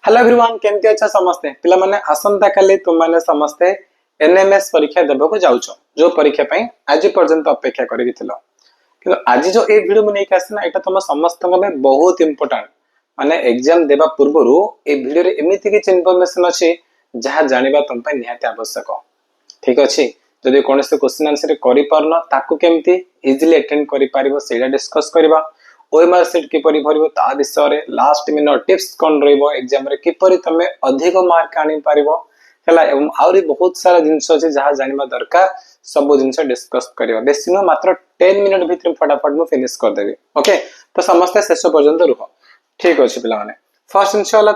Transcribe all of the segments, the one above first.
hello everyone केमती अच्छा समस्ते पिला माने आसंता काली तुम माने समस्ते एनएमएस परीक्षा देबको जाउछो जो परीक्षा पई आज पर्यंत अपेक्षा करिक थिलो किंतु आज जो ए वीडियो मु नेक आसना एटा तुम समस्त में बहुत इंपोर्टेंट माने एग्जाम देबा पूर्वरु ए वीडियो रे एमिति कि इन्फॉर्मेशन अछि जहा जानिबा तुम पई निहाती आवश्यक ठीक अछि जदि कोनसे क्वेश्चन आंसर करि परनो ताकू केमती इजीली अटेंड करि पारिबो सेडा डिस्कस करबा ओएमआर सीट किपरि भरिबो ता विषय रे लास्ट मिनट टिप्स कोन रहइबो एग्जाम रे किपरि तमे अधिक मार्क आनि पारिबो हला एवं आउरी बहुत सारा जिंस अछि जहा जानिबा दरकार सब जिंस डिस्कस करबा बेसी न मात्र 10 मिनट भीतर फटाफट मु फिनिश कर देबी ओके तो समस्त शेष पर्यंत रुह ठीक अछि पिला माने फर्स्ट इंशाल्लाह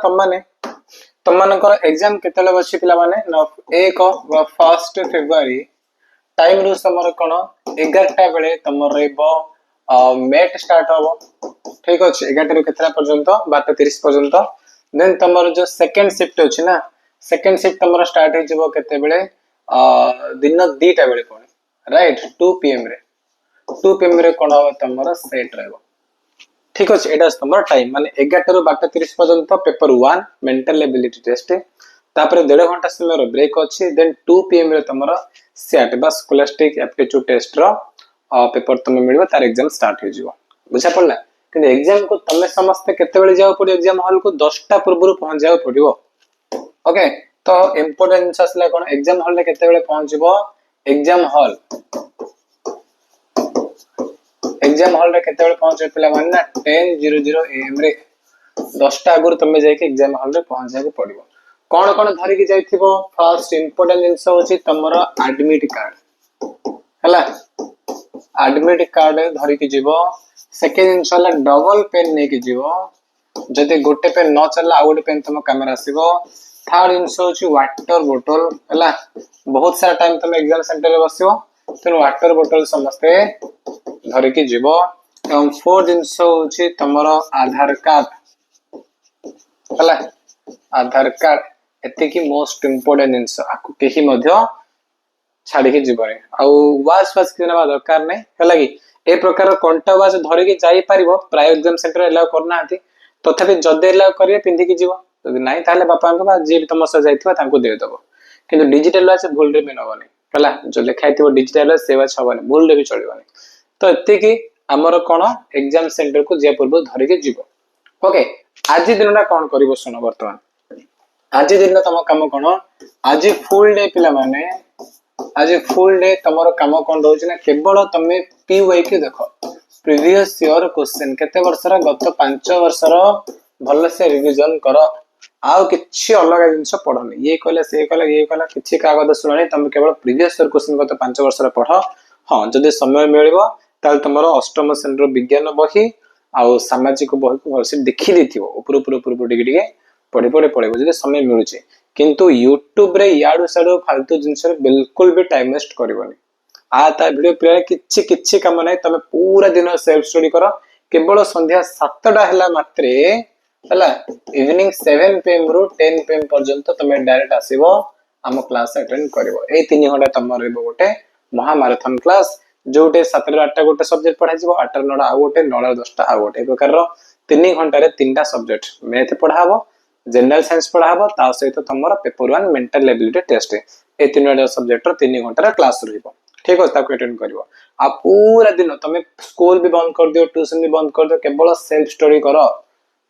तम मानकर एग्जाम केतले अछि पिला माने एक फर्स्ट फेब्रुआरी टाइम रु समर कोन 11 टा बेले तमर रहइबो मेट स्टार्ट हो ठीक अच्छे 11 रु केतरा पर्यंत 12:30 पर्यंत देन तमर जो सेकंड शिफ्ट अछि ना सेकंड शिफ्ट तमर स्टार्ट हे जबो केते बेले दिन 2टा बेले कोन राइट 2 पीएम रे 2 पीएम रे कोन हो तमर सेट रहबो ठीक अछि एटा तमर टाइम माने 11 रु 12:30 पर्यंत पेपर 1 मेंटल एबिलिटी टेस्ट तापर 1.5 घंटा समय रो ब्रेक अछि देन 2 पीएम रे तमर सेट बा स्कोलास्टिक एप्टीट्यूड टेस्ट रो पेपर तुम मिलबो तार एग्जाम स्टार्ट हो जिवो बुझा पड़ला कि एग्जाम को तमे समस्त केते बेले जाओ पड़ियो एग्जाम हॉल को 10टा पूर्व पहुंच जाओ पड़ियो ओके तो इंपोर्टेंस असला कोन एग्जाम हॉल रे केते बेले पहुंचबो एग्जाम हॉल रे केते बेले पहुंचे पिला माने 10:00 एएम रे 10टा आगुर तमे जाय के एग्जाम हॉल रे पहुंच जाय पड़ियो कोन कोन धरि के जायथिबो फर्स्ट इंपोर्टेंट जिंस होची तमरो एडमिट कार्ड हला एडमिट कार्ड धरि के जीवो सेकेंड इंशाल्लाह डबल पेन ने के जीवो जदि गोटे पेन न चलला आ गोटे पेन तुम कैमरा आसीबो थर्ड इंस होची वाटर बोतल हला बहुत सारा टाइम तुम एग्जाम सेंटर रे बसिबो तेन वाटर बोतल समस्ते धरि के जीवो एवं फोर्थ इंस होची तमरो आधार कार्ड हला आधार कार्ड एते की मोस्ट इंपोर्टेंट इंस आकु केही मध्य छाड़ी के जीवने आउ वाच वाच किनबा दरकार नै हला कि ए प्रकार कंटा वाच धरि के जाई परिबो प्राय एग्जाम सेंटर एलाउ करना आती तथापि जदे एलाउ करिए पिंधि के जीवो जदि नाही ताले बापा को बा जे तम स जाईथिबा तांको दे देबो किंतु डिजिटल वाच भूल रे में नबनी हला जो लिखा हिथिबो डिजिटल वाच से वाच हबनी भूल रे भी चलिबनी तो एते की हमर कोन एग्जाम सेंटर को जे पूर्व धरि के जीवो ओके आज दिनटा कोन करिवो सुनो वर्तमान आज दिन तम काम कोन आज फुल डे पिला माने आज फुल डे तमरो काम कोन रहउछ ना केवल तमे पीवाई के देखो प्रीवियस ईयर क्वेश्चन केते वर्षरा गत 5 वर्षर भल से रिवीजन करो आउ किछि अलग जिंस पढनी ये कहला किछि कागज सुनानी तमे केवल प्रीवियस ईयर क्वेश्चन गत 5 वर्षर पढ हां जदि समय मिलिबो ताल तमरो अष्टम श्रेणी विज्ञान बही आउ सामाजिक बही को भलसे देखि देथिबो ऊपर डिगे पढे पढेबो जदि समय मिलुचे किंतु YouTube रे याडू साडू फालतू जिंस रे बिल्कुल भी टाइम वेस्ट करबनी आ ता वीडियो प्ले किछि काम नै तमे पूरा दिन सेल्फ स्टडी करो केवल संध्या 7टा हला मात्रे हला इवनिंग 7 पीएम रु 10 पीएम पर्यंत तमे डायरेक्ट आसीबो हम क्लास अटेंड करबो ए 3 घंटा तम रहबो गोटे महा मैराथन क्लास जोटे 7 रे 8टा गोटे सब्जेक्ट पढा जिवो 8 रे 9टा आ गोटे 9 रे 10टा आ गोटे प्रकार रो 3 घंटा रे 3टा सब्जेक्ट मैथ पढाबो जनरल साइंस पढाबो ता सहित तमरा पेपर 1 मेंटल एबिलिटी टेस्ट ए 3टा सब्जेक्ट रो 3 घंटा रे क्लास रहइबो ठीक है ताको अटेंड करिवो आ पूरा दिन तमे स्कूल भी बंद कर दियो ट्यूशन भी बंद कर दियो केवल सेल्फ स्टडी करो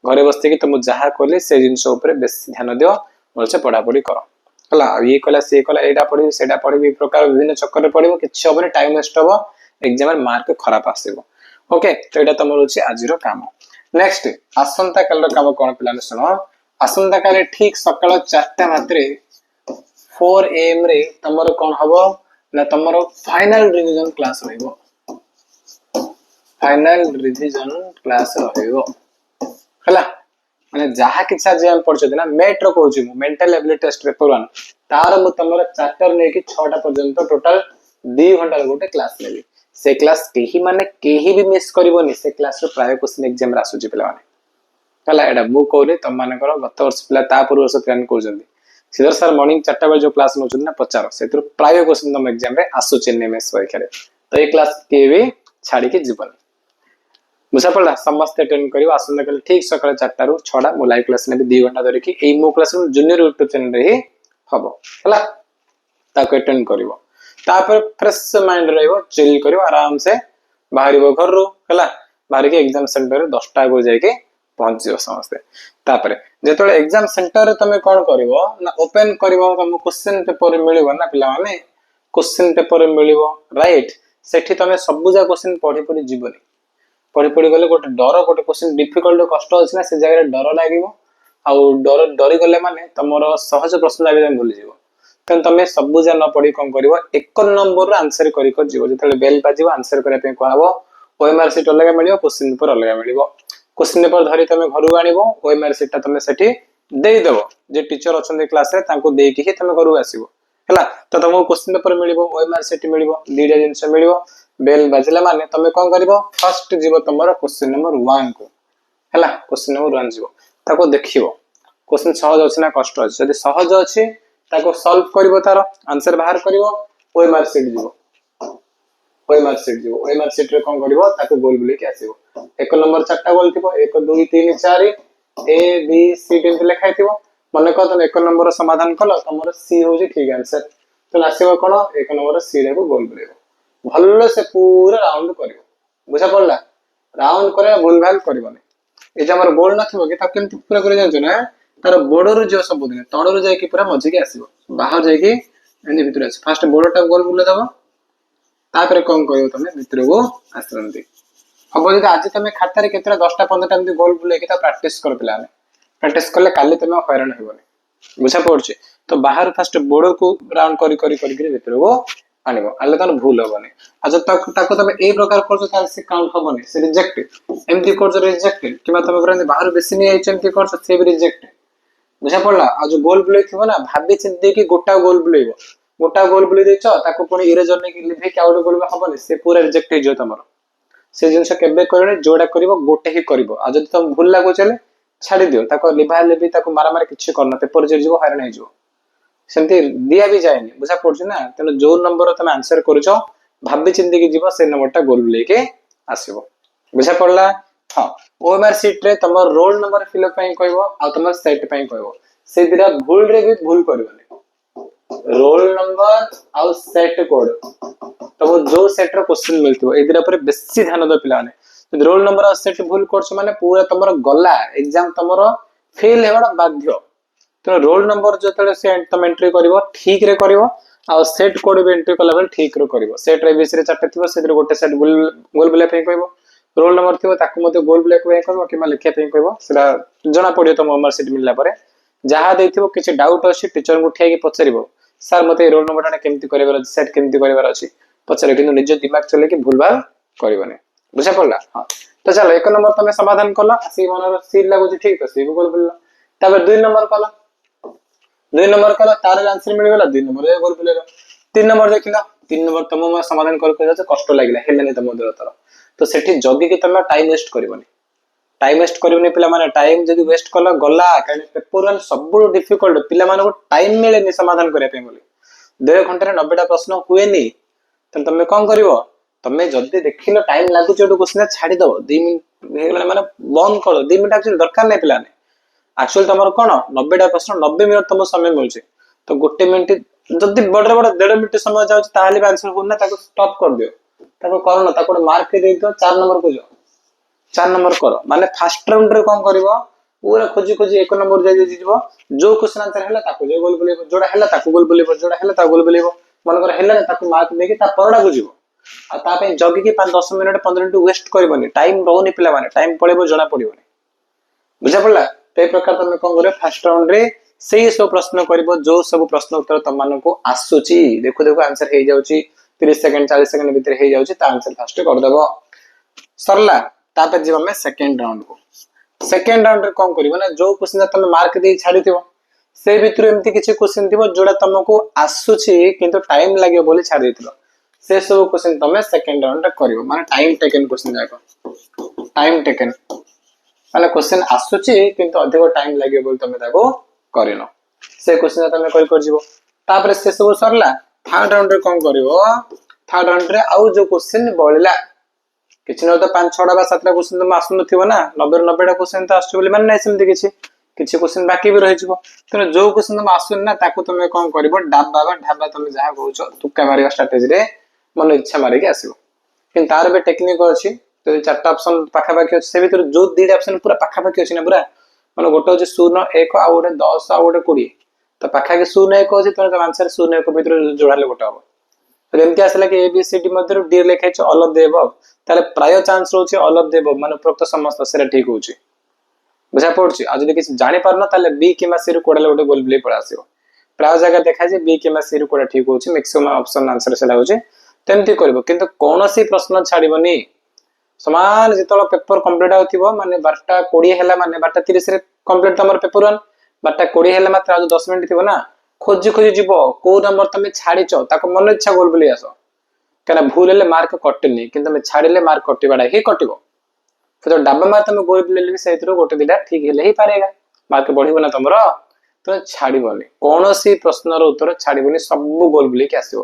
घरे बसते कि तुम जहा करले से जिंस ऊपर बेसी ध्यान दियो बोलसे पढा पढी करो हला ये कला से कला एडा पढी सेडा पढी प्रकार विभिन्न चक्कर रे पढिबो किछ होबने टाइम वेस्ट होबो एग्जाम रे मार्क खराब आसीबो ओके तो एडा तमर होची आजिरो काम नेक्स्ट आसंता काल रो काम कोन प्लान सुनो आसंता काले ठीक सकाळ 4टा मात्रे 4 एएम रे तमर कोन हबो ना तमरो फाइनल रिवीजन क्लास रहइबो फाइनल रिवीजन क्लास रहइबो हला माने जहा किछा जे हम पढछथि ना मेट रो कहूची मु मेंटल एबिलिटी टेस्ट पेपर 1 तार मु तमरो चैप्टर नै कि 6टा पर्यंत टोटल 2 घंटा गोटे क्लास लेबी से क्लास केही भी मिस करबोनी से क्लास रो प्राय क्वेश्चन एग्जाम रा आसुची पिला माने हला एडा मु कहले तम माने करो गत वर्ष पिला ता पूर्व वर्ष प्लान करजंदी सीधर सर मॉर्निंग 4टा बजे जो क्लास नउछन ना 50 सेतिर प्राय क्वेश्चन तम एग्जाम रे आसुची एमएस परीक्षा रे तो ए क्लास के भी छाडी के जीवन बुझा पड़ा समस्त अटेंड करियो आसंता कल ठीक सकाळ 4टा रु 6टा मो लाइव क्लास ने 2 घंटा धरि कि एई मो क्लास जूनियर यूट्यूब चैनल रे ही हबो हला ताको अटेंड करिवो तापर फ्रेश माइंड रहइबो चिल करिवो आराम से बाहरिबो घर रो हला बाहर के एग्जाम सेंटर रे 10टा को जाय के पहुंच जियो समस्त तापर जेतोले एग्जाम सेंटर रे तमे कोन करिवो ना ओपन करिवो तम क्वेश्चन पेपर मिलिवो ना पिला माने क्वेश्चन पेपर मिलिवो राइट सेठी तमे सब जा क्वेश्चन पढी पढी जीवनी पढ़ी पढ़ी गले गोटे डर गोटे क्वेश्चन डिफिकल्ट कष्ट अछि ना से जगह डर लागिवो आ डर डरी गले माने तमरो सहज प्रश्न आबे भूल जीवो तन तमे सब जा न पढ़ी कोन करिवो एक नंबर रो आंसर करि कर जीवो जतले बेल बाजिवो आंसर करे पे कहबो ओएमआर सीट अलग मिलियो क्वेश्चन पेपर अलग मिलियो क्वेश्चन पेपर धरि तमे घरु आनिबो ओएमआर सीट तमे सेठी देई देबो जे टीचर अछन क्लास रे तांको देई कि तमे घरु आसीबो हला तो तुमको क्वेश्चन पेपर मिलिबो ओएमआर सीट मिलिबो दीटा जिंस मिलिबो बेल बाजिला माने तमे कोन करिवो फर्स्ट जीवो तमरो क्वेश्चन नंबर 1 को हला क्वेश्चन नंबर 1 जीवो ताको देखिवो क्वेश्चन सहज अछि ना कष्ट अछि यदि सहज अछि ताको सॉल्व करिवो तार आंसर बाहर करिवो ओएमआर सीट जीवो ओएमआर सीट जीवो ओएमआर सीट रे कोन करिवो ताको गोल बुले के आसीबो एक नंबर 4टा गोल थिबो 1 2 3 4 ए बी सी डी लिखाइ थिबो मने को तुम एक नंबर समाधान कल तुम सी हूँ ठीक आंसर तो आसो कौन एक नंबर सी रे गोल बुलेब भल से पूरा राउंड कर बुझा पड़ा राउंड कर भूल भाल करनी ये जो गोल नथिबो कि ताके केमति पूरा कर जानछ ना तार बॉर्डर जो सब दिन तळर जाई पूरा मझी के आसीबो बाहर जाई एंडी भीतर आसी फास्ट बॉर्डर टा गोल बुले दबो तापर कोन करियो तमे भीतर को आसरंती हम जदि आज तमे खाता रे केतरा 10टा 15टा एमति गोल बुले कि ता प्रैक्टिस कर पिला ने प्रैक्टिस करले काली तमे हैरान हेबोनी बुझा पड़छ तो बाहर फास्ट बॉर्डर को राउंड करी भीतर को आनिबो आले तन भूल होबनी आ जब तक ताको तमे ए प्रकार करछ ताल से काउंट होबनी से रिजेक्टेड एमती करछ रिजेक्टेड किबा तमे परंती बाहर बेसी नहीं आइछ एमती करछ से भी रिजेक्टेड बुझा पड़ला आ जो गोल बुले थिबो ना भाबी चिंते कि गोटा गोल बुलेबो गोटा गोल बुले देछ ताको पुनी इरेजर ने कि लिभे कि आउट गोल होबनी से पूरा रिजेक्ट हो तमरो से जिंस केबे करने जोडा करिवो गोटे ही करिवो आ जदि तम भूल लागो चले छाड़ी दियो ताको लिभा लेबी ताको मारा मारा किछि करना पेपर जे जीवो हैरान हो सेमती दिया भी जाएनी बुझा पड़छ ना तेनो जो नंबर तमे आंसर करछो भाबी चिंती कि जीवो से नंबरटा गोल लेके आसीबो बुझा पड़ला हां ओएमआर सीट रे तमर रोल नंबर फिल अप पई कहबो आ तमर सेट पई कहबो से दिरा भूल रे भी भूल करबनी रोल नंबर आ सेट कोड तो जो सेट रो क्वेश्चन मिलथिबो ए दिरा पर बेसी ध्यान दो पिला ने रोल नंबर आ सेट भूल करछ माने पूरा तमर गला एग्जाम तमर फेल हेबा बाध्य तो रोल नंबर जो तले से तम एंट्री करिवो ठीक रे करिवो आ सेट कोड भी एंट्री कला बेल ठीक रे करिवो सेट रे बीच रे चारटे थिबो सेतिर गोटे सेट गोल बुले पे कहबो रोल नंबर थिबो ताकु मते गोल बुले पे कहबो किमा लिखिया पे कहबो सेला जना पडियो तम नंबर सीट मिलला परे जहा देथिबो किछि डाउट अछि टीचर को ठेकी पचरिबो सर मते रोल नंबर टा केमति करबार अछि सेट केमति करबार अछि पचरे किनु निज दिमाग चले कि भूलभाल करबने बुझा पड़ला हां तो चलो एक नंबर तमे समाधान कला सी मनर सी लागो ठीक तो सी गोल बुलला तबे 2 नंबर कला 2 नंबर कला तार आंसर मिल गेला 2 नंबर ए गोल बुलेला 3 नंबर देखिला 3 नंबर तम समाधान कर कष्ट लागला हेलेने तम दर तर तो सेठी जगी कि तमे टाइम वेस्ट करबनी टाइम वेस्ट करबनी पिला माने टाइम जदी वेस्ट कला गला काने पेपर 1 सब डिफिकल्ट पिला माने को टाइम मिलेनी समाधान करे पे बोली 2 घंटा रे 90 टा प्रश्न हुएनी त तमे कोन करिवो तमे जदी देखिलो टाइम लागु चोटो क्वेश्चन छाडी दो 2 मिनिट माने बंद कर 2 मिनिट एक्चुअली दरकार नै पिला ने एक्चुअली तमर कोन 90 टा प्रश्न 90 मिनिट तम समय मिलছে तो गोटे मिनिट जदी बडरे बड 1.5 मिनिट समय जाउछ ताली भी आंसर होना ताको स्टॉप कर दियो ताको करना ताको मार्क के दे दो 4 नंबर को जाओ 4 नंबर करो माने फर्स्ट राउंड रे कोन करबो पूरा खोजी खोजी 1 नंबर जाई जीवो जो क्वेश्चन आंसर हैला ताको जो गोल बुलेबो जोडा हैला ताको गोल बुलेबो जोडा हैला ताको गोल बुलेबो मन कर हैला ताको मार्क देके ता परडा को जीवो आ ता पे जगी के 5 10 मिनिट 15 मिनिट वेस्ट करबनी टाइम रहउनी पिला माने टाइम पळेबो जणा पडिबोनी बुझा पड़ला ते प्रकार तमे कोन करे फर्स्ट राउंड रे सेही सब प्रश्न करबो जो सब प्रश्न उत्तर तम मानको को आसुची देखो देखो आंसर हे जाउची 30 सेकंड 40 सेकंड भीतर हे जाउची ता आंसर फास्ट कर देबो सरला तापर जीव में सेकंड राउंड को सेकंड राउंड रे कोन करबो ना जो क्वेश्चन तमे मार्क दे छाडिथिबो से भीतर एमती किछि क्वेश्चन थिबो जोडा तमको आसुची किंतु टाइम लागे बोली छाडी दिथिलो से सब क्वेश्चन तमे सेकंड राउंड रे करबो माने टाइम टेकन क्वेश्चन जाको टाइम टेकन माने क्वेश्चन आसुची किंतु अधिक टाइम लागे बोली तमे ताको करिनो से क्वेश्चन तमे कर जीवो तापर से सब सरला थर्ड राउंड रे कोन करबो थर्ड राउंड रे आउ जो क्वेश्चन बळिला किसी न तो 5 6टा बा 7टा क्वेश्चन तुम आसुनथिबो ना 90 क्वेश्चन तो आसु बोली माने नै सेमति किछि क्वेश्चन बाकी भी रहि जिवो तेना जो क्वेश्चन तुम आसुन ना ताको तुम कोन करबो डाबा बा ढाबा तुम जहा कहउछो तुक्का मारिया स्ट्रेटजी रे मन इच्छा मारि के आसीबो किन तार बे टेक्निक अछि तो 4टा ऑप्शन पाखा पाखी अछि से भीतर जो 2टा ऑप्शन पूरा पाखा पाखी अछि ना पूरा माने गोटे होछि 0 1 आ गोटे 10 आ गोटे 20 तो पाखा के 0 1 अछि तो आंसर 0 1 भीतर जोड़ाले गोटे हो तो एमती आसला कि एबीसीडी मध्य डी लिखा है ऑल ऑफ द अबव ताले प्राय चांस रोचे ऑल ऑफ द अबव माने उपरोक्त समस्त सेरा ठीक होची बुझा पड़छि आ जदि किसी जानि पारना ताले बी किमा सी रो कोडले गोटे गोल ब्ले पळा आसीबो प्राय जगह देखा जे बी किमा सी रो कोडा ठीक होची मैक्सिमम ऑप्शन आंसर सेला होची तेमती करबो किंतु कोनोसी प्रश्न छाड़िबनी समान जेतलो पेपर कंप्लीट आउथिबो माने 12:20 हैला माने 12:30 रे कंप्लीट तमर पेपर 1 12:20 हैला मात्र आज 10 मिनिट थिबो ना खोजी खोजी जीवो को नंबर तमे छाड़ीचो ताको मन इच्छा गोल बोली आसो कना भूल हेले मार्क कटनी किंतु तमे छाड़ीले मार्क कटिबाडा ही कटिबो तो डब्बा मार तमे गोल बोली भी सेहितरो गोटे दिटा ठीक हेले ही पारेगा मार्क बढ़िबो ना तमरो तो छाड़ीबोनी कोनोसी प्रश्नर उत्तर छाड़ीबोनी सब गोल बोली के आसीबो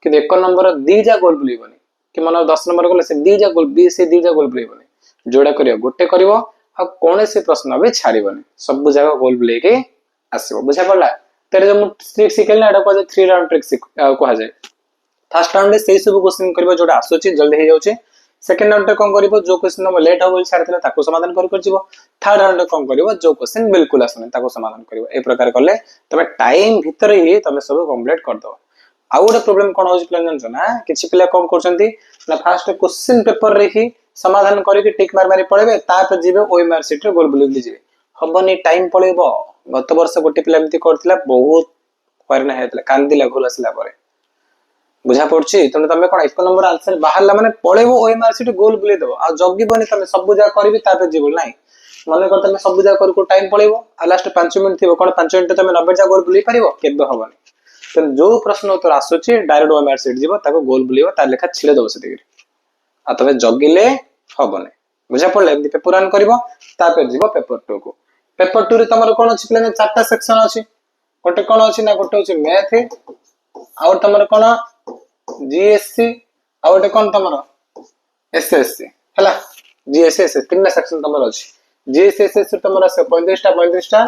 कि 1 नंबर 2 जा गोल बोलीबोनी कि मन 10 नंबर गले से 2 जा गोल बी से 2 जा गोल बोलीबोनी जोड़ा करियो गोटे करिवो आ कोनोसी प्रश्न भी छाड़ीबोनी सब जगह गोल बोली के आसीबो बुझा पड़ला तेरे जो ट्रिक सिखेल ना एटा को 3 राउंड ट्रिक कहा जाए फर्स्ट राउंड में सही सब क्वेश्चन करबो जोटा आसुची जल्दी हे जाउची सेकंड राउंड कोन करबो जो क्वेश्चन हम लेट हो छाड़ देला ताको समाधान कर जीवो थर्ड राउंड कोन करबो जो क्वेश्चन बिल्कुल आसने ताको समाधान करबो ए प्रकार करले तमे टाइम भीतर ही तमे सब कंप्लीट कर दो आ गोटे प्रॉब्लम कोन होची प्लान जानछो ना किछि पिला कोन करछंती ना फर्स्ट क्वेश्चन पेपर रे ही समाधान करिके टिक मार मारी पळेबे तापर जिबे ओएमआर शीट रे गोल बुली जिबे हबनी टाइम पळेबो गत वर्ष गोटे पिला एमती करथिला बहुत हरना हेतला कांदिला घोल आसला परे बुझा पड़छि तने तमे कोन 1 नंबर आंसर बाहरला माने पळेबो ओएमआर शीट गोल बुली देबो आ जग्गी बनी तमे सब जा करबी तापर जिबो नाही माने कर तमे सब जा कर को टाइम पळेबो आ लास्ट 5 मिनिट थिबो कोन 5 मिनिट तमे 90 जा गोल बुली परिबो केबे हबनी तो जो प्रश्न उत्तर आसुची डायरेक्ट ओएमआर शीट जिवो ताको गोल बुलीबो ता लेखा छिले दबो से दिगरी आ तमे जग्गिले हबने बुझा पड़ले एमती पेपर 1 करबो तापर जिवो पेपर 2 को पेपर 2 रे तमरो कोन अछि प्लान 4टा सेक्शन अछि गोटे कोन अछि ना गोटे अछि मैथ और तमरो कोन जीएससी और गोटे कोन तमरो एसएससी हला जीएससी एसएससी तीनटा सेक्शन तमरो अछि जीएससी एसएससी तमरो से 35 टा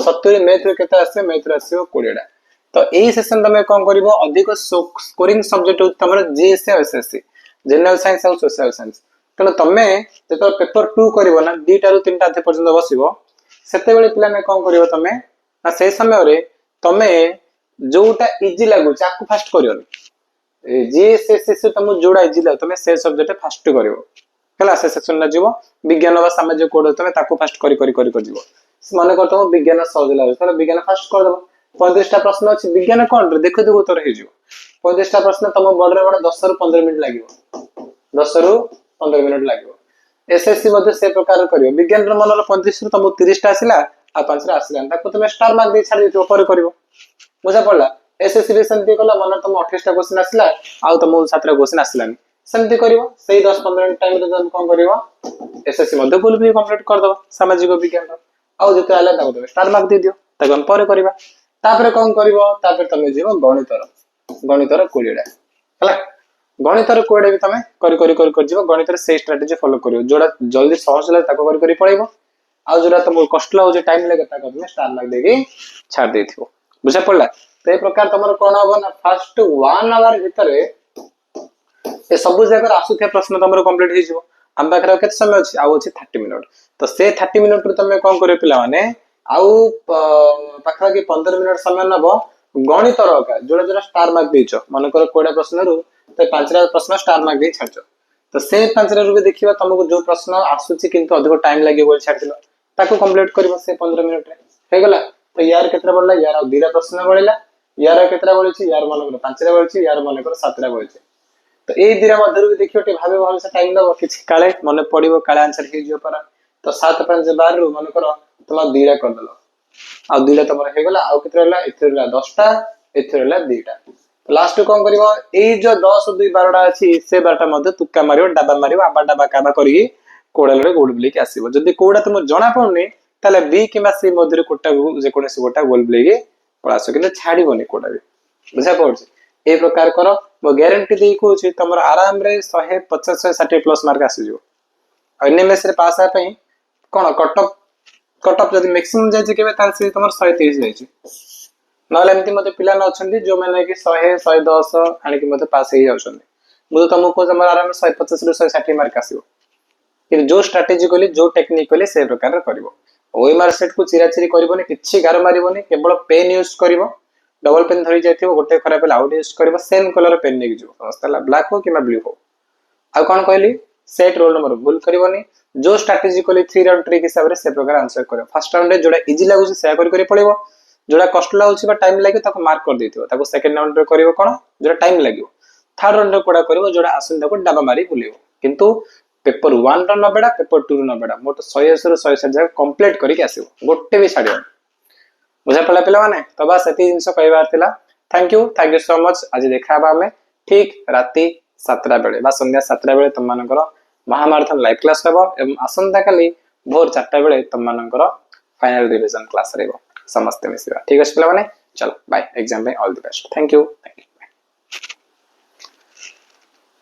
70 मैथ रे केते आसे मैथ रे आसे 20 टा तो एई सेक्शन तमे कोन करबो अधिक स्कोरिंग सब्जेक्ट तमरो जीएससी और एसएससी जनरल साइंस और सोशल साइंस तने तमे जेतो पेपर 2 करबो ना 2 टा रु 3 टा पर्यंत बसिबो सेते बेले पिला ने कोन करियो तमे आ से समय रे तमे जोटा इजी लागु चाकू फास्ट करियो जीएसएससी तमु जोड़ा इजी लागु तमे से सब्जेक्ट फास्ट करियो हला से सेक्शन ना जीवो विज्ञान वा सामाजिक कोड तमे ताकू फास्ट करि जीवो माने करतो विज्ञान सहज लागु तले विज्ञान फास्ट कर देबो 35 टा प्रश्न अछि विज्ञान कोन रे देखो देखो उत्तर हे जीवो 35 टा प्रश्न तम बडरे बड 10 रु 15 मिनिट लागिवो 10 रु 15 मिनिट लागिवो एसएससी मध्ये से प्रकार करियो विज्ञान र मनर 35 रु तम 30 टा आसिला आ 5 रा आसिला ताको तुमे स्टार मार्क दे छाडी दियो पर करियो बुझा पड़ला एसएससी रे सेमती कला मनर तम 28 टा क्वेश्चन आसिला आ तम 7 टा क्वेश्चन आसिलानी सेमती करियो सही 10 15 मिनिट टाइम रे तुम कोन करियो एसएससी मध्ये फुल भी कंप्लीट कर दो सामाजिक विज्ञान आ जते आला ताको तुमे स्टार मार्क दे दियो ताको हम पर करबा तापर कोन करिवो तापर तमे जीवो गणितर 20 टा हला गणितर कोडे भी तमे कर जीवो गणितर से स्ट्रेटजी फॉलो करियो जोड़ा जल्दी सहज ले ताको करी पड़ेबो आ जोड़ा तम कष्ट लागो जे टाइम लागे ताको तमे स्टार मार्क देगी छाड़ देथिबो बुझा पड़ला तो ए प्रकार तमर कोन होबो ना फर्स्ट 1 आवर भीतर ए सब जगह आसुथे प्रश्न तमर कंप्लीट हे जीवो हम पाखरा केते समय अछि आ अछि 30 मिनिट तो से 30 मिनिट रे तमे कोन करियो पिला माने आउ पाखरा के 15 मिनिट समय नबो गणितर का जोड़ा जोड़ा स्टार मार्क देचो मन कर कोडा प्रश्न रु तो 5टा प्रश्न स्टार मार्क दे छाडचो तो से 5टा रु भी देखिबा तुमको जो प्रश्न आसुची किंतु अधिक टाइम लागि बोल छाडथिलो ताको कंप्लीट करबो से 15 मिनिट रे हे गेला तो यार केतरा बढ़ला यार आ 2टा प्रश्न बढ़ला यार केतरा बढ़छि यार मन कर 5टा बढ़छि यार मन कर 7टा बढ़छि तो ए 2टा मध्य रु देखियो टे भाबे भाबे से टाइम दबो किछि काले मन पडिबो काले आंसर हे जियो पर तो 7 5 12 रु मन कर तुम 2टा कर दलो आ 2टा तमर हे गेला आ केतरा रहला एथरला 10टा एथरला 2टा लास्ट कोन करिवो ए जो 10 2 12टा अछि से 12टा मध्ये तुक्का मारियो डाबा मारियो आबा डाबा काबा करी कोडल रे गोल बुली के आसीबो जदी कोडा तुम जणा पड़ने ताले बी किबा सी मध्ये कोटा जे कोने से गोटा गोल बुली के पळासो किने छाडीबोनी कोडा रे बुझा पड़छ ए प्रकार करो मो ग्यारंटी दे कहूँ तुम आराम रे 150 160 प्लस मार्क आसीज एनएमएस रे पास आ कौन कटअप कटअप जब मैक्सिमम जाए तुम 130 जाए ना मत पिला अच्छा जो मैंने कि 100 110 आणिक मत पास हो जाऊँ मुझे तुमको कहूँ तुम आराम 150 रू 160 मार्क आसो कि जो स्ट्राटेजी कली जो टेक्निक कली से प्रकार कर ओएमआर सेट को चिराचिरी करबनी किछि गार मारिबनी केवल पेन यूज करिवो डबल पेन धरी जाइथिबो गोटे खराब पेन आउट यूज करिवो सेम कलर पेन नेक जो समस्तला ब्लैक हो किमा ब्लू हो आ कोन कहली सेट रोल नंबर भूल करबनी जो स्ट्रेटजी कली 3 राउंड ट्रिक हिसाब रे से प्रकार आंसर करियो फर्स्ट राउंड रे जोडा इजी लागु से करि करि पड़िबो जोडा कष्ट लागु बा टाइम लागि ताको मार्क कर देथिबो ताको सेकंड राउंड रे करिवो कोन जोडा टाइम लागिवो थर्ड राउंड रे कोडा करिवो जोडा आसन ताको डाबा मारी बुलिवो किंतु पेपर 1 रो नबेडा पेपर 2 रो नबेडा मोट 100 रो 160 जगह कंप्लीट करिक आसीबो गोटे भी छाडियो बुझा पड़ा पिला माने तो बस एती जिंस कहबार थिला थैंक यू सो मच आज देखा बा हमें ठीक राती 7टा बेले बा संध्या 7टा बेले तुम मानकर महामाराथन लाइव क्लास हेबो एवं आसंता काली भोर 4टा बेले तुम मानकर फाइनल रिवीजन क्लास रहबो समस्त मिसिबा ठीक अछि पिला माने चलो बाय एग्जाम में all the best thank you